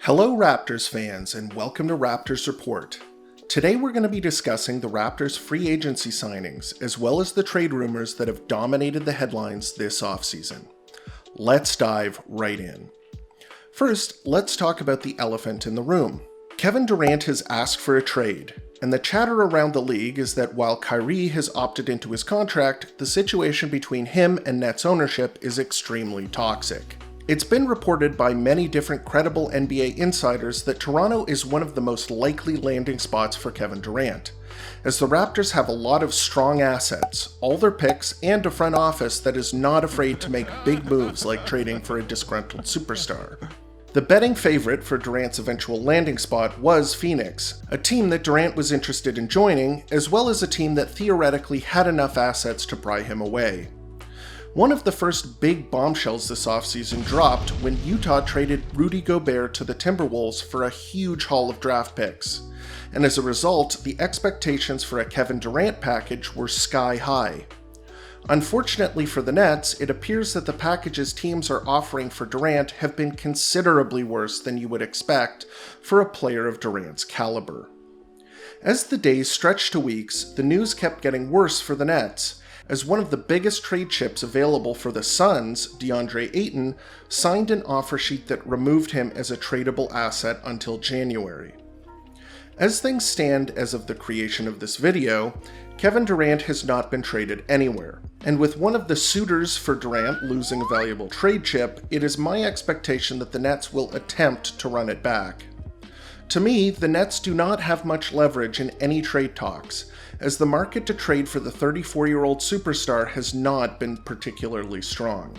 Hello Raptors fans and welcome to Raptors Report. Today we're going to be discussing the Raptors free agency signings as well as the trade rumors that have dominated the headlines this offseason. Let's dive right in. First, let's talk about the elephant in the room. Kevin Durant has asked for a trade, and the chatter around the league is that while Kyrie has opted into his contract, the situation between him and Nets ownership is extremely toxic. It's been reported by many different credible NBA insiders that Toronto is one of the most likely landing spots for Kevin Durant, as the Raptors have a lot of strong assets, all their picks, and a front office that is not afraid to make big moves like trading for a disgruntled superstar. The betting favorite for Durant's eventual landing spot was Phoenix, a team that Durant was interested in joining, as well as a team that theoretically had enough assets to pry him away. One of the first big bombshells this offseason dropped when Utah traded Rudy Gobert to the Timberwolves for a huge haul of draft picks, and as a result, the expectations for a Kevin Durant package were sky high. Unfortunately for the Nets, it appears that the packages teams are offering for Durant have been considerably worse than you would expect for a player of Durant's caliber. As the days stretched to weeks, the news kept getting worse for the Nets, as one of the biggest trade chips available for the Suns, DeAndre Ayton, signed an offer sheet that removed him as a tradable asset until January. As things stand as of the creation of this video, Kevin Durant has not been traded anywhere, and with one of the suitors for Durant losing a valuable trade chip, it is my expectation that the Nets will attempt to run it back. To me, the Nets do not have much leverage in any trade talks, as the market to trade for the 34-year-old superstar has not been particularly strong.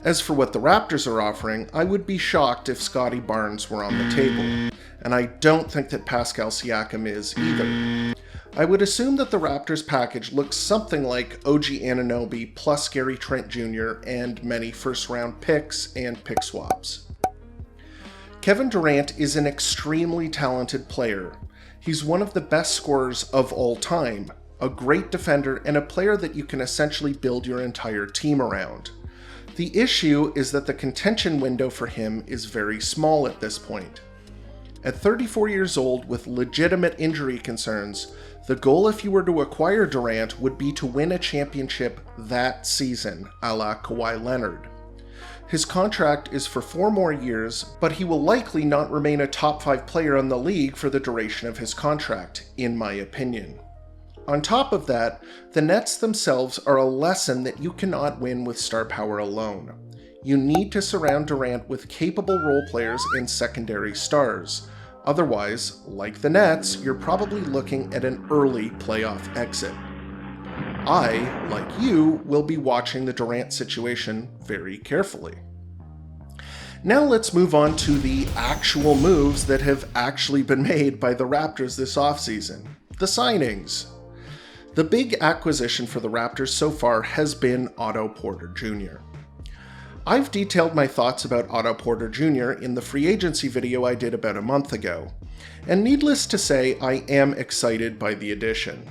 As for what the Raptors are offering, I would be shocked if Scottie Barnes were on the table, and I don't think that Pascal Siakam is either. I would assume that the Raptors package looks something like OG Anunoby plus Gary Trent Jr. and many first-round picks and pick swaps. Kevin Durant is an extremely talented player. He's one of the best scorers of all time, a great defender, and a player that you can essentially build your entire team around. The issue is that the contention window for him is very small at this point. At 34 years old with legitimate injury concerns, the goal if you were to acquire Durant would be to win a championship that season, a la Kawhi Leonard. His contract is for 4 more years, but he will likely not remain a top 5 player in the league for the duration of his contract, in my opinion. On top of that, the Nets themselves are a lesson that you cannot win with star power alone. You need to surround Durant with capable role players and secondary stars. Otherwise, like the Nets, you're probably looking at an early playoff exit. I, like you, will be watching the Durant situation very carefully. Now let's move on to the actual moves that have actually been made by the Raptors this offseason. The signings. The big acquisition for the Raptors so far has been Otto Porter Jr. I've detailed my thoughts about Otto Porter Jr. in the free agency video I did about a month ago, and needless to say, I am excited by the addition.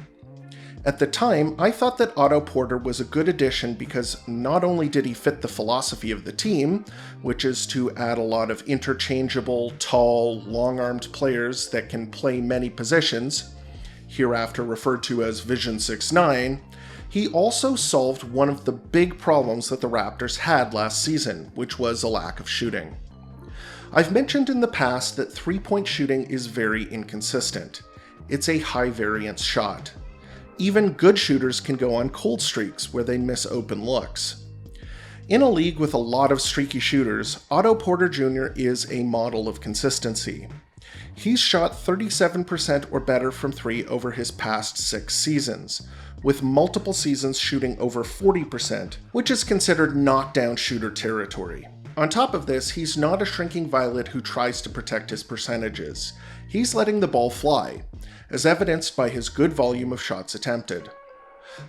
At the time, I thought that Otto Porter was a good addition because not only did he fit the philosophy of the team, which is to add a lot of interchangeable, tall, long-armed players that can play many positions, hereafter referred to as Vision 6'9", he also solved one of the big problems that the Raptors had last season, which was a lack of shooting. I've mentioned in the past that three-point shooting is very inconsistent. It's a high-variance shot. Even good shooters can go on cold streaks where they miss open looks. In a league with a lot of streaky shooters, Otto Porter Jr. is a model of consistency. He's shot 37% or better from 3 over his past 6 seasons, with multiple seasons shooting over 40%, which is considered knockdown shooter territory. On top of this, he's not a shrinking violet who tries to protect his percentages. He's letting the ball fly, as evidenced by his good volume of shots attempted.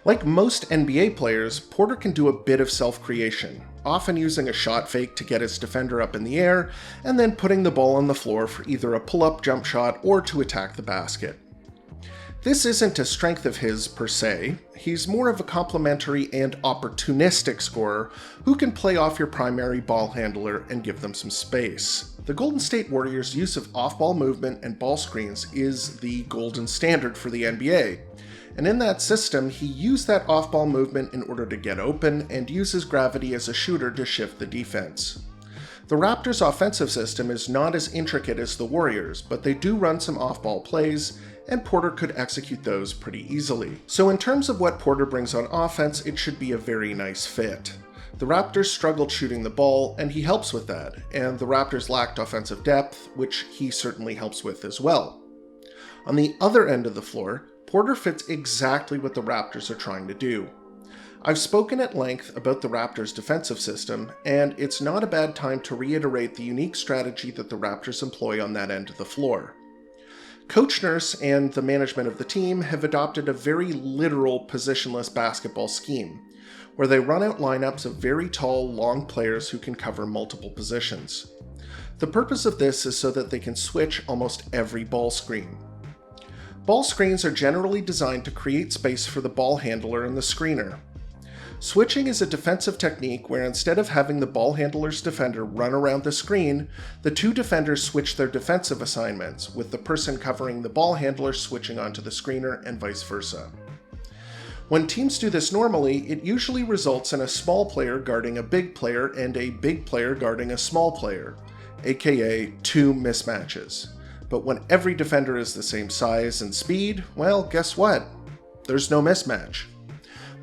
Like most NBA players, Porter can do a bit of self-creation, often using a shot fake to get his defender up in the air, and then putting the ball on the floor for either a pull-up jump shot or to attack the basket. This isn't a strength of his per se. He's more of a complementary and opportunistic scorer who can play off your primary ball handler and give them some space. The Golden State Warriors' use of off-ball movement and ball screens is the golden standard for the NBA. And in that system, he used that off-ball movement in order to get open and uses gravity as a shooter to shift the defense. The Raptors' offensive system is not as intricate as the Warriors, but they do run some off-ball plays, and Porter could execute those pretty easily. So in terms of what Porter brings on offense, it should be a very nice fit. The Raptors struggled shooting the ball, and he helps with that, and the Raptors lacked offensive depth, which he certainly helps with as well. On the other end of the floor, Porter fits exactly what the Raptors are trying to do. I've spoken at length about the Raptors' defensive system, and it's not a bad time to reiterate the unique strategy that the Raptors employ on that end of the floor. Coach Nurse and the management of the team have adopted a very literal positionless basketball scheme, where they run out lineups of very tall, long players who can cover multiple positions. The purpose of this is so that they can switch almost every ball screen. Ball screens are generally designed to create space for the ball handler and the screener. Switching is a defensive technique where instead of having the ball handler's defender run around the screen, the two defenders switch their defensive assignments, with the person covering the ball handler switching onto the screener and vice versa. When teams do this normally, it usually results in a small player guarding a big player and a big player guarding a small player, aka two mismatches. But when every defender is the same size and speed, well, guess what? There's no mismatch.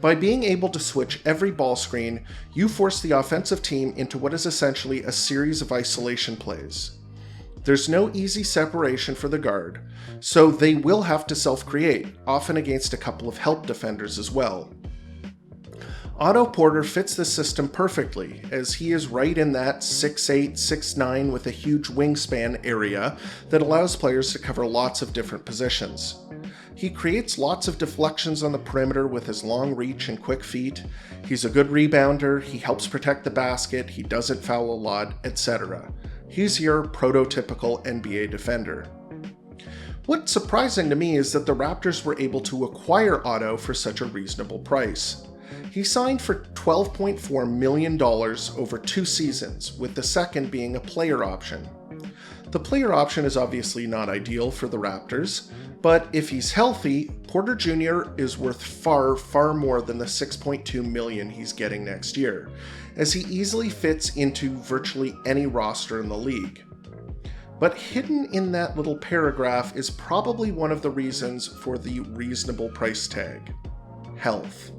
By being able to switch every ball screen, you force the offensive team into what is essentially a series of isolation plays. There's no easy separation for the guard, so they will have to self-create, often against a couple of help defenders as well. Otto Porter fits this system perfectly, as he is right in that 6'8", 6'9" with a huge wingspan area that allows players to cover lots of different positions. He creates lots of deflections on the perimeter with his long reach and quick feet. He's a good rebounder, he helps protect the basket, he doesn't foul a lot, etc. He's your prototypical NBA defender. What's surprising to me is that the Raptors were able to acquire Otto for such a reasonable price. He signed for $12.4 million over 2 seasons, with the second being a player option. The player option is obviously not ideal for the Raptors, but if he's healthy, Porter Jr. is worth far, far more than the $6.2 million he's getting next year, as he easily fits into virtually any roster in the league. But hidden in that little paragraph is probably one of the reasons for the reasonable price tag: health.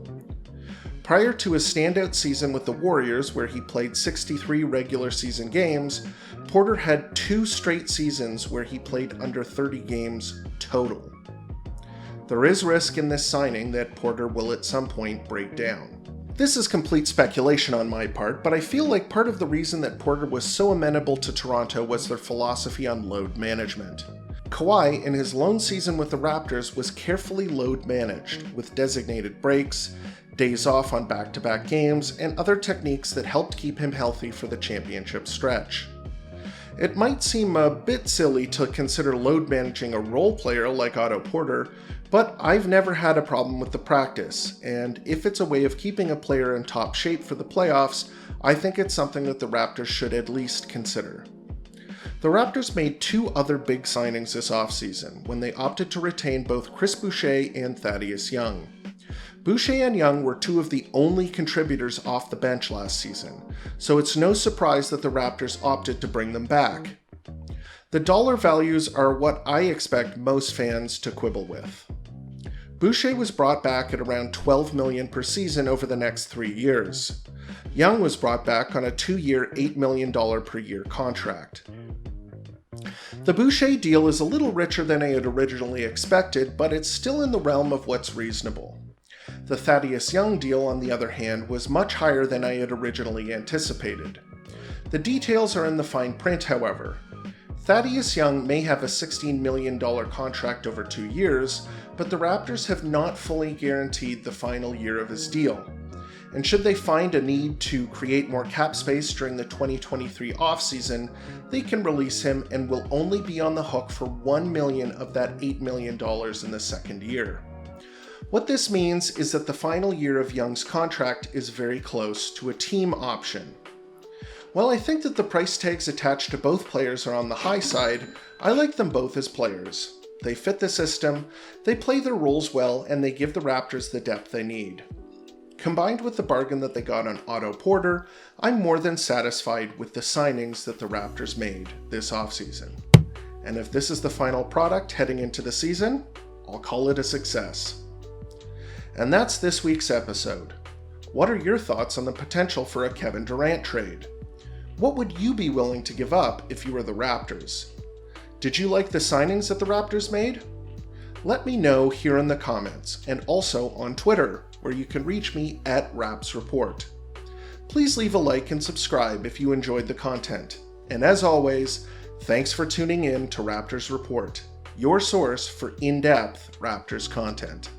Prior to his standout season with the Warriors, where he played 63 regular season games, Porter had 2 straight seasons where he played under 30 games total. There is risk in this signing that Porter will at some point break down. This is complete speculation on my part, but I feel like part of the reason that Porter was so amenable to Toronto was their philosophy on load management. Kawhi, in his lone season with the Raptors, was carefully load managed, with designated breaks, days off on back-to-back games, and other techniques that helped keep him healthy for the championship stretch. It might seem a bit silly to consider load managing a role player like Otto Porter, but I've never had a problem with the practice, and if it's a way of keeping a player in top shape for the playoffs, I think it's something that the Raptors should at least consider. The Raptors made 2 other big signings this offseason, when they opted to retain both Chris Boucher and Thaddeus Young. Boucher and Young were 2 of the only contributors off the bench last season, so it's no surprise that the Raptors opted to bring them back. The dollar values are what I expect most fans to quibble with. Boucher was brought back at around $12 million per season over the next 3 years. Young was brought back on a 2-year, $8 million per year contract. The Boucher deal is a little richer than I had originally expected, but it's still in the realm of what's reasonable. The Thaddeus Young deal, on the other hand, was much higher than I had originally anticipated. The details are in the fine print, however. Thaddeus Young may have a $16 million contract over 2 years, but the Raptors have not fully guaranteed the final year of his deal. and should they find a need to create more cap space during the 2023 offseason, they can release him and will only be on the hook for $1 million of that $8 million in the second year. What this means is that the final year of Young's contract is very close to a team option. While I think that the price tags attached to both players are on the high side, I like them both as players. They fit the system, they play their roles well, and they give the Raptors the depth they need. Combined with the bargain that they got on Otto Porter, I'm more than satisfied with the signings that the Raptors made this offseason. And if this is the final product heading into the season, I'll call it a success. And that's this week's episode. What are your thoughts on the potential for a Kevin Durant trade? What would you be willing to give up if you were the Raptors? Did you like the signings that the Raptors made? Let me know here in the comments and also on Twitter, where you can reach me at RapsReport. Please leave a like and subscribe if you enjoyed the content. And as always, thanks for tuning in to Raptors Report, your source for in-depth Raptors content.